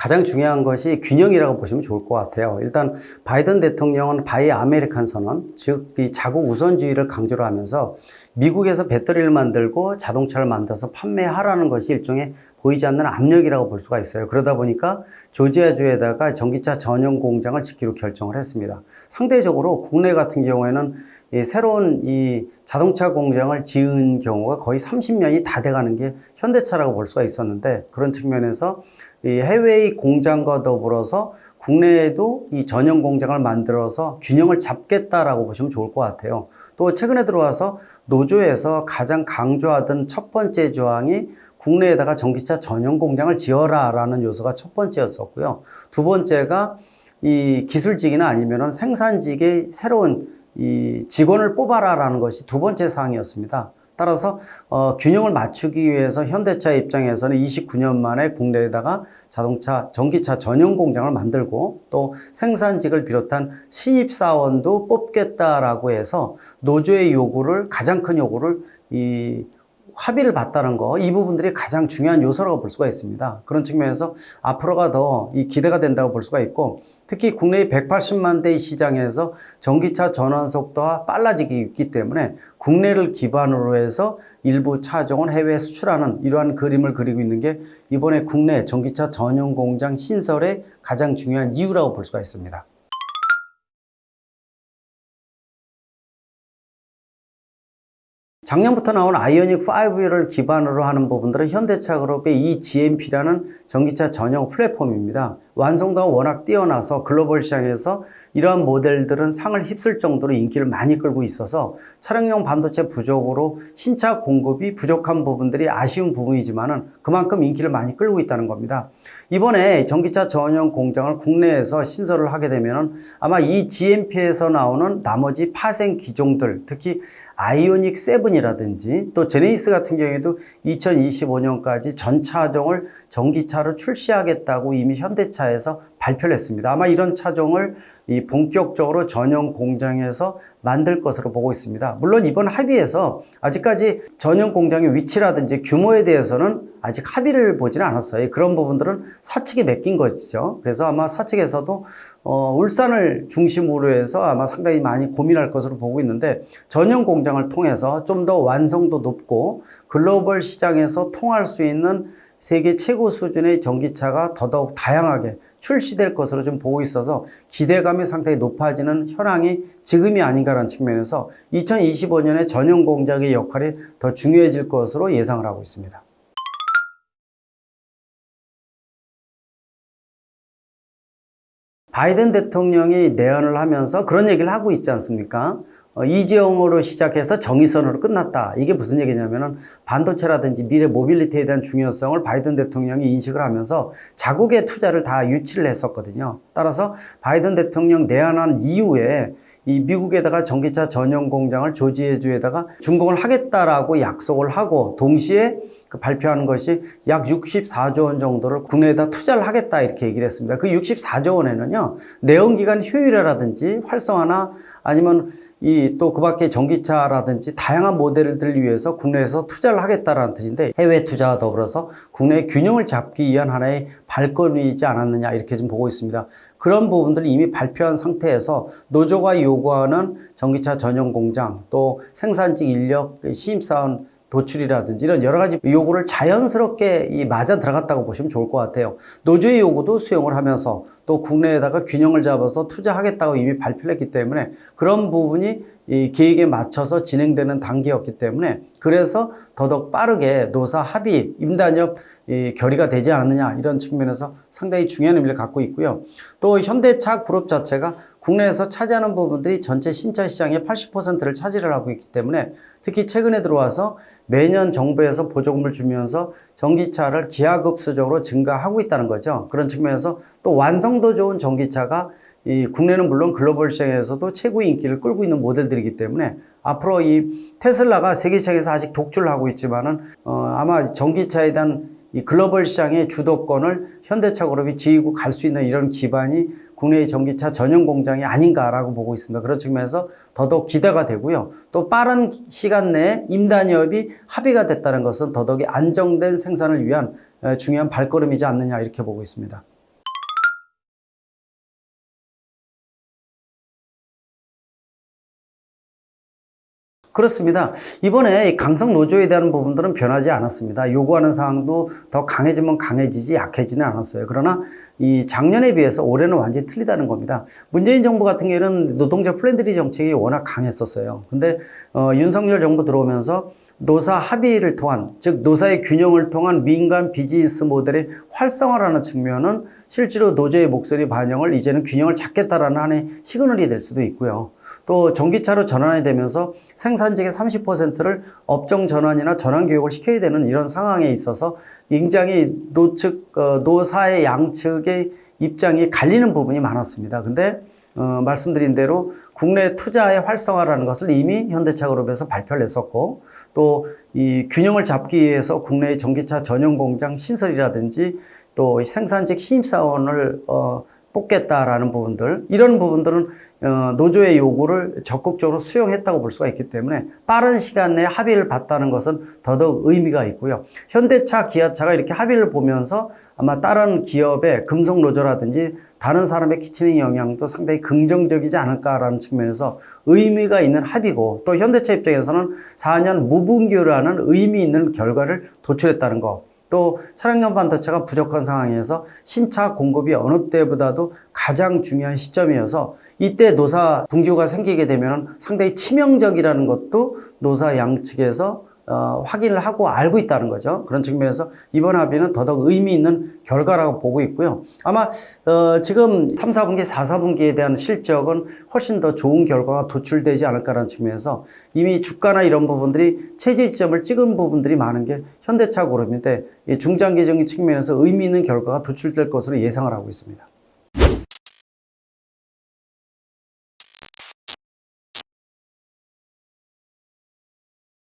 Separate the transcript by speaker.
Speaker 1: 가장 중요한 것이 균형이라고 보시면 좋을 것 같아요. 일단 바이든 대통령은 바이 아메리칸 선언, 즉 이 자국 우선주의를 강조를 하면서 미국에서 배터리를 만들고 자동차를 만들어서 판매하라는 것이 일종의 보이지 않는 압력이라고 볼 수가 있어요. 그러다 보니까 조지아주에다가 전기차 전용 공장을 짓기로 결정을 했습니다. 상대적으로 국내 같은 경우에는 새로운 이 자동차 공장을 지은 경우가 거의 30년이 다 돼가는 게 현대차라고 볼 수가 있었는데, 그런 측면에서 이 해외의 공장과 더불어서 국내에도 이 전용 공장을 만들어서 균형을 잡겠다라고 보시면 좋을 것 같아요. 또 최근에 들어와서 노조에서 가장 강조하던 첫 번째 조항이 국내에다가 전기차 전용 공장을 지어라 라는 요소가 첫 번째였었고요. 두 번째가 이 기술직이나 아니면은 생산직의 새로운 이 직원을 뽑아라라는 것이 두 번째 사항이었습니다. 따라서 균형을 맞추기 위해서 현대차 입장에서는 29년 만에 국내에다가 자동차, 전기차 전용 공장을 만들고 또 생산직을 비롯한 신입사원도 뽑겠다라고 해서 노조의 요구를, 가장 큰 요구를 합의를 봤다는 거, 이 부분들이 가장 중요한 요소라고 볼 수가 있습니다. 그런 측면에서 앞으로가 더 기대가 된다고 볼 수가 있고, 특히 국내의 180만 대의 시장에서 전기차 전환 속도가 빨라지기 있기 때문에 국내를 기반으로 해서 일부 차종을 해외에 수출하는 이러한 그림을 그리고 있는 게 이번에 국내 전기차 전용 공장 신설의 가장 중요한 이유라고 볼 수가 있습니다. 작년부터 나온 아이오닉 5를 기반으로 하는 부분들은 현대차 그룹의 이 GMP라는 전기차 전용 플랫폼입니다. 완성도가 워낙 뛰어나서 글로벌 시장에서 이러한 모델들은 상을 휩쓸 정도로 인기를 많이 끌고 있어서 차량용 반도체 부족으로 신차 공급이 부족한 부분들이 아쉬운 부분이지만은 그만큼 인기를 많이 끌고 있다는 겁니다. 이번에 전기차 전용 공장을 국내에서 신설을 하게 되면은 아마 이 GMP에서 나오는 나머지 파생 기종들, 특히 아이오닉 7이라든지 또 제네시스 같은 경우에도 2025년까지 전 차종을 전기차로 출시하겠다고 이미 현대차에서 발표를 했습니다. 아마 이런 차종을 본격적으로 전용 공장에서 만들 것으로 보고 있습니다. 물론 이번 합의에서 아직까지 전용 공장의 위치라든지 규모에 대해서는 아직 합의를 보지는 않았어요. 그런 부분들은 사측에 맡긴 것이죠. 그래서 아마 사측에서도 울산을 중심으로 해서 아마 상당히 많이 고민할 것으로 보고 있는데, 전용 공장을 통해서 좀 더 완성도 높고 글로벌 시장에서 통할 수 있는 세계 최고 수준의 전기차가 더더욱 다양하게 출시될 것으로 좀 보고 있어서 기대감이 상당히 높아지는 현황이 지금이 아닌가라는 측면에서 2025년에 전용 공장의 역할이 더 중요해질 것으로 예상을 하고 있습니다. 바이든 대통령이 내언을 하면서 그런 얘기를 하고 있지 않습니까? 이재용으로 시작해서 정의선으로 끝났다. 이게 무슨 얘기냐면은 반도체라든지 미래 모빌리티에 대한 중요성을 바이든 대통령이 인식을 하면서 자국의 투자를 다 유치를 했었거든요. 따라서 바이든 대통령 내한한 이후에 이 미국에다가 전기차 전용 공장을 조지아주에다가 준공을 하겠다라고 약속을 하고 동시에 발표하는 것이 약 64조 원 정도를 국내에다 투자를 하겠다 이렇게 얘기를 했습니다. 그 64조 원에는요, 내연기관 효율화라든지 활성화나 아니면 또 그 밖에 전기차라든지 다양한 모델들을 위해서 국내에서 투자를 하겠다라는 뜻인데, 해외 투자와 더불어서 국내의 균형을 잡기 위한 하나의 발걸음이지 않았느냐 이렇게 좀 보고 있습니다. 그런 부분들을 이미 발표한 상태에서 노조가 요구하는 전기차 전용 공장, 또 생산직 인력, 신입사원 도출이라든지 이런 여러 가지 요구를 자연스럽게 맞아 들어갔다고 보시면 좋을 것 같아요. 노조의 요구도 수용을 하면서 또 국내에다가 균형을 잡아서 투자하겠다고 이미 발표를 했기 때문에 그런 부분이 이 계획에 맞춰서 진행되는 단계였기 때문에, 그래서 더더욱 빠르게 노사 합의, 임단협 결의가 되지 않았느냐 이런 측면에서 상당히 중요한 의미를 갖고 있고요. 또 현대차 그룹 자체가 국내에서 차지하는 부분들이 전체 신차 시장의 80%를 차지를 하고 있기 때문에, 특히 최근에 들어와서 매년 정부에서 보조금을 주면서 전기차를 기하급수적으로 증가하고 있다는 거죠. 그런 측면에서 또 완성도 좋은 전기차가 국내는 물론 글로벌 시장에서도 최고의 인기를 끌고 있는 모델들이기 때문에 앞으로 이 테슬라가 세계 시장에서 아직 독주를 하고 있지만은 아마 전기차에 대한 이 글로벌 시장의 주도권을 현대차 그룹이 지휘고 갈 수 있는 이런 기반이 국내의 전기차 전용 공장이 아닌가라고 보고 있습니다. 그런 측면에서 더더욱 기대가 되고요. 또 빠른 시간 내에 임단협이 합의가 됐다는 것은 더더욱 안정된 생산을 위한 중요한 발걸음이지 않느냐 이렇게 보고 있습니다. 그렇습니다. 이번에 이 강성 노조에 대한 부분들은 변하지 않았습니다. 요구하는 사항도 더 강해지면 강해지지 약해지는 않았어요. 그러나 이 작년에 비해서 올해는 완전히 틀리다는 겁니다. 문재인 정부 같은 경우에는 노동자 플랜드리 정책이 워낙 강했었어요. 근데 윤석열 정부 들어오면서 노사 합의를 통한, 즉 노사의 균형을 통한 민간 비즈니스 모델의 활성화라는 측면은 실제로 노조의 목소리 반영을 이제는 균형을 잡겠다라는 하나의 시그널이 될 수도 있고요. 또 전기차로 전환이 되면서 생산직의 30%를 업종 전환이나 전환 교육을 시켜야 되는 이런 상황에 있어서 굉장히 노사의 양측의 입장이 갈리는 부분이 많았습니다. 근데 말씀드린 대로 국내 투자의 활성화라는 것을 이미 현대차그룹에서 발표를 했었고, 또 이 균형을 잡기 위해서 국내의 전기차 전용 공장 신설이라든지 또 생산직 신입사원을 뽑겠다라는 부분들, 이런 부분들은 노조의 요구를 적극적으로 수용했다고 볼 수가 있기 때문에 빠른 시간 내에 합의를 봤다는 것은 더더욱 의미가 있고요. 현대차, 기아차가 이렇게 합의를 보면서 아마 다른 기업의 금속노조라든지 다른 사람의 끼치는 영향도 상당히 긍정적이지 않을까라는 측면에서 의미가 있는 합의고, 또 현대차 입장에서는 4년 무분교라는 의미 있는 결과를 도출했다는 거, 또 차량용 반도체가 부족한 상황에서 신차 공급이 어느 때보다도 가장 중요한 시점이어서 이때 노사 분규가 생기게 되면 상당히 치명적이라는 것도 노사 양측에서 확인을 하고 알고 있다는 거죠. 그런 측면에서 이번 합의는 더더욱 의미 있는 결과라고 보고 있고요. 아마 지금 3, 4분기, 4, 4분기에 대한 실적은 훨씬 더 좋은 결과가 도출되지 않을까라는 측면에서 이미 주가나 이런 부분들이 최저점을 찍은 부분들이 많은 게 현대차 그룹인데, 중장기적인 측면에서 의미 있는 결과가 도출될 것으로 예상을 하고 있습니다.